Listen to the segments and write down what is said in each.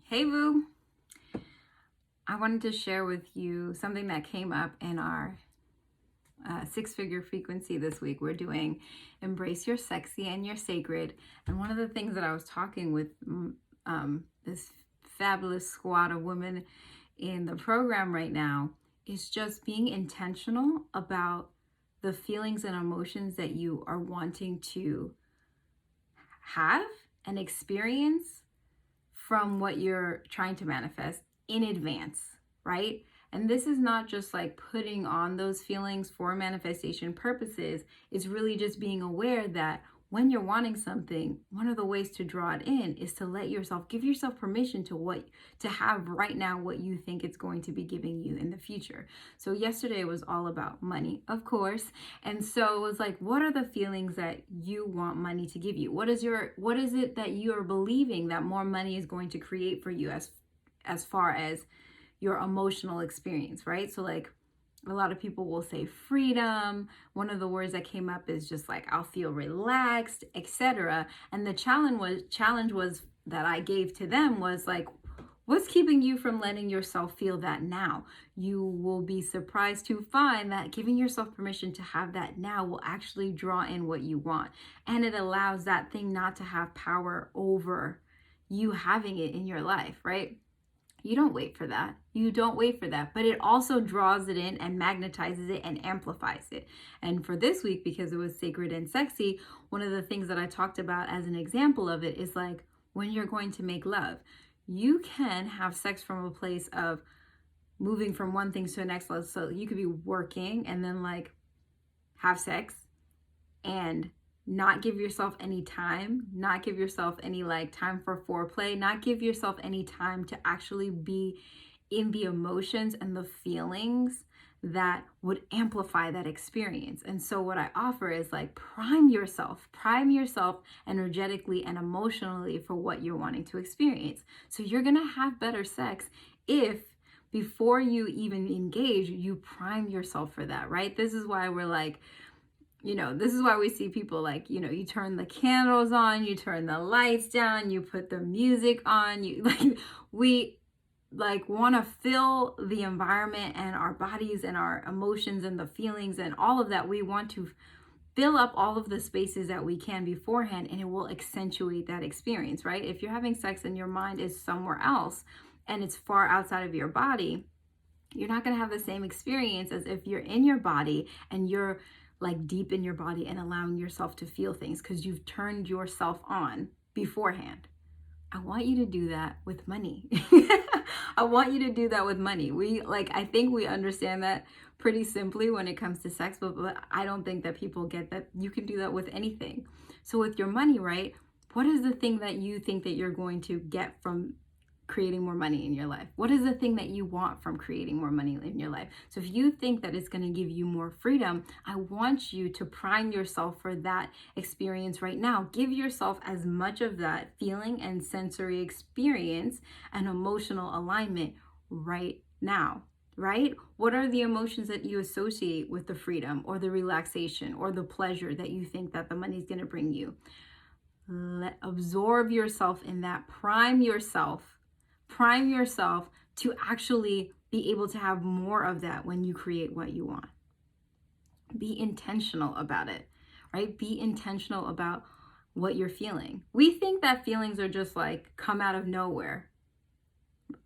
Hey, Boo. I wanted to share with you something that came up in our six-figure frequency this week. We're doing Embrace Your Sexy and Your Sacred. And one of the things that I was talking with this fabulous squad of women in the program right now is just being intentional about the feelings and emotions that you are wanting to have and experience from what you're trying to manifest in advance, right? And this is not just like putting on those feelings for manifestation purposes. It's really just being aware that when you're wanting something, one of the ways to draw it in is to give yourself permission to have right now what you think it's going to be giving you in the future. So yesterday was all about money, of course. And so it was like, what are the feelings that you want money to give you? What is it that you are believing that more money is going to create for you as far as your emotional experience, right? So like a lot of people will say freedom. One of the words that came up is just like I'll feel relaxed, etc. And the challenge was that I gave to them was like, what's keeping you from letting yourself feel that now? You will be surprised to find that giving yourself permission to have that now will actually draw in what you want. And it allows that thing not to have power over you having it in your life, right? You don't wait for that. You don't wait for that. But it also draws it in and magnetizes it and amplifies it. And for this week, because it was sacred and sexy, one of the things that I talked about as an example of it is like when you're going to make love, you can have sex from a place of moving from one thing to the next level. So you could be working and then like have sex and not give yourself any time, not give yourself any like time for foreplay, not give yourself any time to actually be in the emotions and the feelings that would amplify that experience. And so what I offer is like prime yourself energetically and emotionally for what you're wanting to experience. So you're going to have better sex if before you even engage, you prime yourself for that, right? This is why we're like, this is why we see people like, you turn the candles on, you turn the lights down, you put the music on, we want to fill the environment and our bodies and our emotions and the feelings and all of that. We want to fill up all of the spaces that we can beforehand, and it will accentuate that experience, right? If you're having sex and your mind is somewhere else and it's far outside of your body, you're not going to have the same experience as if you're in your body and you're like deep in your body and allowing yourself to feel things because you've turned yourself on beforehand. I want you to do that with money. I want you to do that with money. I think we understand that pretty simply when it comes to sex, but I don't think that people get that you can do that with anything. So with your money, right? What is the thing that you think that you're going to get from creating more money in your life? What is the thing that you want from creating more money in your life? So if you think that it's going to give you more freedom, I want you to prime yourself for that experience right now. Give yourself as much of that feeling and sensory experience and emotional alignment right now, right? What are the emotions that you associate with the freedom or the relaxation or the pleasure that you think that the money is going to bring you? Absorb yourself in that. Prime yourself to actually be able to have more of that when you create what you want. Be intentional about it, right? Be intentional about what you're feeling. We think that feelings are just like come out of nowhere.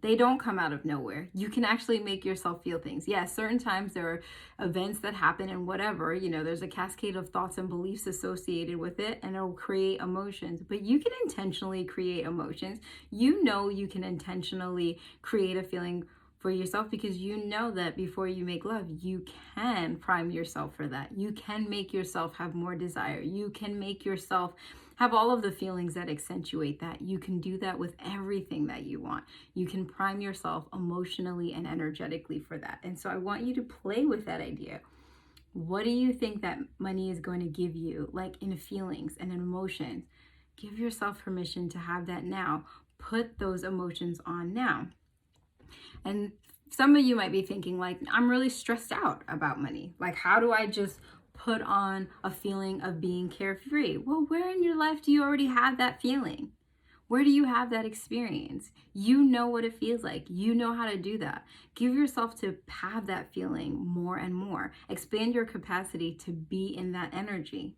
They don't come out of nowhere. You can actually make yourself feel things. Yes, certain times there are events that happen and whatever, there's a cascade of thoughts and beliefs associated with it and it'll create emotions. But you can intentionally create emotions. You can intentionally create a feeling for yourself because you know that before you make love, you can prime yourself for that. You can make yourself have more desire. You can make yourself have all of the feelings that accentuate that. You can do that with everything that you want. You can prime yourself emotionally and energetically for that. And so I want you to play with that idea. What do you think that money is going to give you, like in feelings and in emotions? Give yourself permission to have that now. Put those emotions on now. And some of you might be thinking like, I'm really stressed out about money. Like, how do I just put on a feeling of being carefree? Well, where in your life do you already have that feeling? Where do you have that experience? You know what it feels like. You know how to do that. Give yourself to have that feeling more and more. Expand your capacity to be in that energy.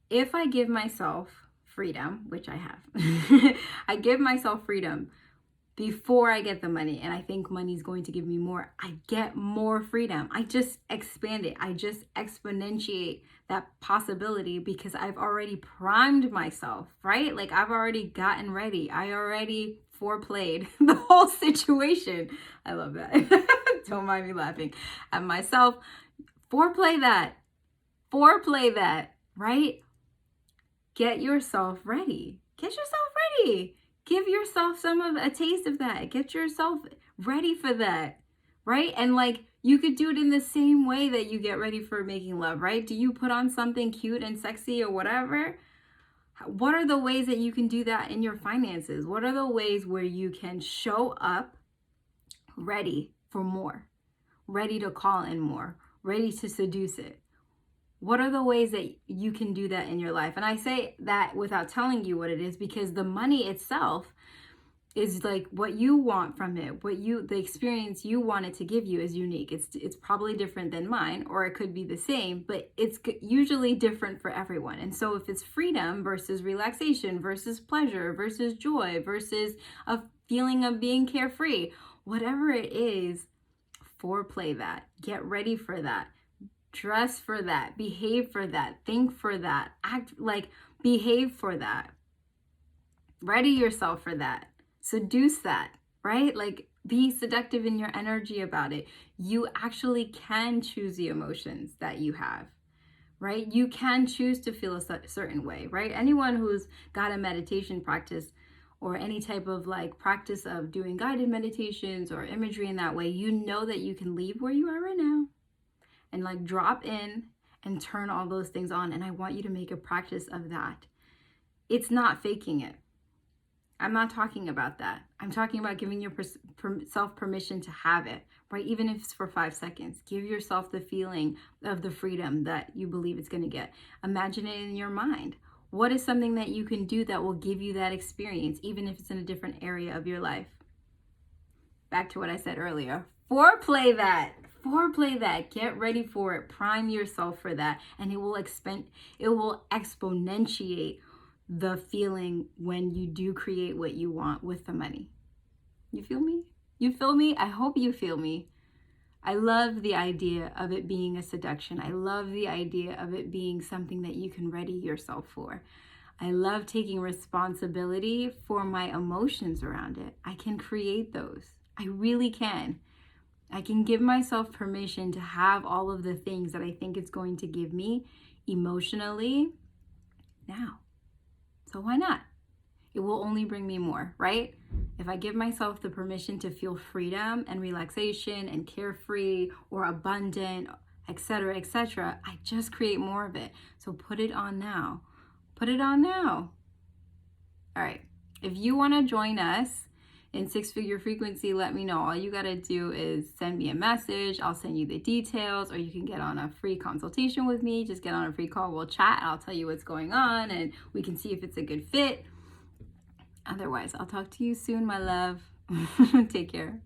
If I give myself freedom, which I have, I give myself freedom before I get the money, and I think money's going to give me more, I get more freedom. I just expand it. I just exponentiate that possibility because I've already primed myself, right? Like I've already gotten ready. I already foreplayed the whole situation. I love that. Don't mind me laughing at myself. Foreplay that. Foreplay that, right? Get yourself ready. Get yourself ready. Give yourself some of a taste of that. Get yourself ready for that, right? And like you could do it in the same way that you get ready for making love, right? Do you put on something cute and sexy or whatever? What are the ways that you can do that in your finances? What are the ways where you can show up ready for more, ready to call in more, ready to seduce it? What are the ways that you can do that in your life? And I say that without telling you what it is, because the money itself is like what you want from it. The experience you want it to give you is unique. It's probably different than mine, or it could be the same, but it's usually different for everyone. And so if it's freedom versus relaxation versus pleasure versus joy versus a feeling of being carefree, whatever it is, foreplay that. Get ready for that. Dress for that, behave for that, think for that, act like, behave for that. Ready yourself for that. Seduce that, right? Like be seductive in your energy about it. You actually can choose the emotions that you have, right? You can choose to feel a certain way, right? Anyone who's got a meditation practice or any type of like practice of doing guided meditations or imagery in that way, you know that you can leave where you are right now and like drop in and turn all those things on. And I want you to make a practice of that. It's not faking it. I'm not talking about that. I'm talking about giving yourself permission to have it, right? Even if it's for 5 seconds, give yourself the feeling of the freedom that you believe it's going to get. Imagine it in your mind. What is something that you can do that will give you that experience, even if it's in a different area of your life? Back to what I said earlier. Foreplay that. Foreplay that. Get ready for it. Prime yourself for that. And it will exponentiate the feeling when you do create what you want with the money. You feel me? You feel me? I hope you feel me. I love the idea of it being a seduction. I love the idea of it being something that you can ready yourself for. I love taking responsibility for my emotions around it. I can create those. I really can. I can give myself permission to have all of the things that I think it's going to give me emotionally now. So why not? It will only bring me more, right? If I give myself the permission to feel freedom and relaxation and carefree or abundant, etc., I just create more of it. So put it on now. Put it on now. All right. If you want to join us in 6-figure frequency, let me know. All you got to do is send me a message. I'll send you the details, or you can get on a free consultation with me. Just get on a free call. We'll chat. I'll tell you what's going on and we can see if it's a good fit. Otherwise, I'll talk to you soon, my love. Take care.